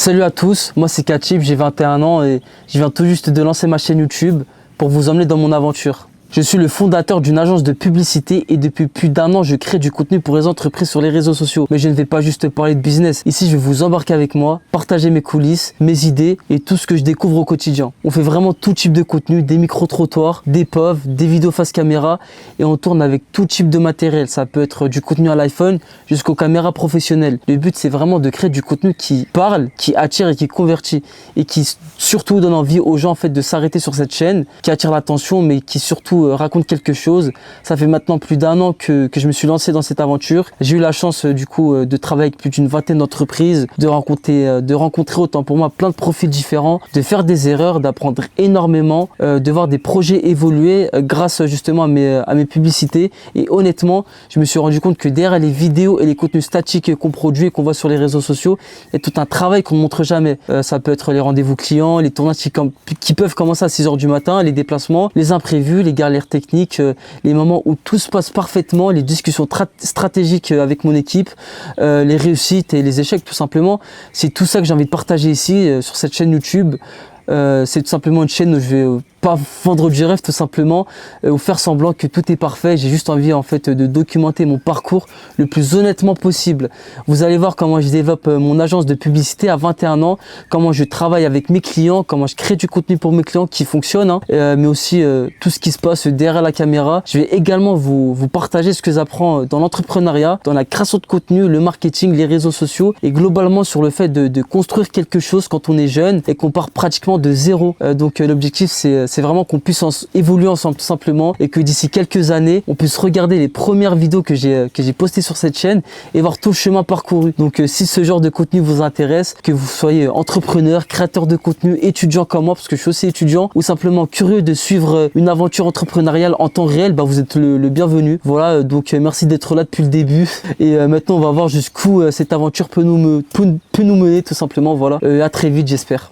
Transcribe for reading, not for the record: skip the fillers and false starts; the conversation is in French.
Salut à tous, moi c'est Katib, j'ai 21 ans et je viens tout juste de lancer ma chaîne YouTube pour vous emmener dans mon aventure. Je suis le fondateur d'une agence de publicité et depuis plus d'1 an, je crée du contenu pour les entreprises sur les réseaux sociaux. Mais je ne vais pas juste parler de business. Ici, je vais vous embarquer avec moi, partager mes coulisses, mes idées et tout ce que je découvre au quotidien. On fait vraiment tout type de contenu, des micro-trottoirs, des POV, des vidéos face caméra et on tourne avec tout type de matériel. Ça peut être du contenu à l'iPhone jusqu'aux caméras professionnelles. Le but, c'est vraiment de créer du contenu qui parle, qui attire et qui convertit et qui surtout donne envie aux gens en fait de s'arrêter sur cette chaîne, qui attire l'attention mais qui surtout raconte quelque chose. Ça fait maintenant plus d'1 an que je me suis lancé dans cette aventure. J'ai eu la chance du coup de travailler avec plus d'une vingtaine d'entreprises, de rencontrer autant pour moi plein de profils différents, de faire des erreurs, d'apprendre énormément, de voir des projets évoluer grâce justement à mes publicités. Et honnêtement, je me suis rendu compte que derrière les vidéos et les contenus statiques qu'on produit et qu'on voit sur les réseaux sociaux, il y a tout un travail qu'on ne montre jamais. Ça peut être les rendez-vous clients, les tournages qui peuvent commencer à 6 h du matin, les déplacements, les imprévus, les galères techniques, les moments où tout se passe parfaitement, les discussions stratégiques avec mon équipe, les réussites et les échecs tout simplement. C'est tout ça que j'ai envie de partager ici sur cette chaîne YouTube. C'est tout simplement une chaîne où je vais pas vendre du rêve tout simplement ou faire semblant que tout est parfait. J'ai juste envie en fait de documenter mon parcours le plus honnêtement possible. Vous allez voir comment je développe mon agence de publicité à 21 ans, comment je travaille avec mes clients, comment je crée du contenu pour mes clients qui fonctionne, mais aussi tout ce qui se passe derrière la caméra. Je vais également vous partager ce que j'apprends dans l'entrepreneuriat, dans la création de contenu, le marketing, les réseaux sociaux et globalement sur le fait de construire quelque chose quand on est jeune et qu'on part pratiquement de zéro. Donc l'objectif c'est vraiment qu'on puisse évoluer ensemble tout simplement et que d'ici quelques années on puisse regarder les premières vidéos que j'ai postées sur cette chaîne et voir tout le chemin parcouru. Donc si ce genre de contenu vous intéresse, que vous soyez entrepreneur, créateur de contenu, étudiant comme moi parce que je suis aussi étudiant ou simplement curieux de suivre une aventure entrepreneuriale en temps réel, vous êtes le bienvenu. Voilà, donc merci d'être là depuis le début et maintenant on va voir jusqu'où cette aventure peut nous mener tout simplement. Voilà, à très vite j'espère.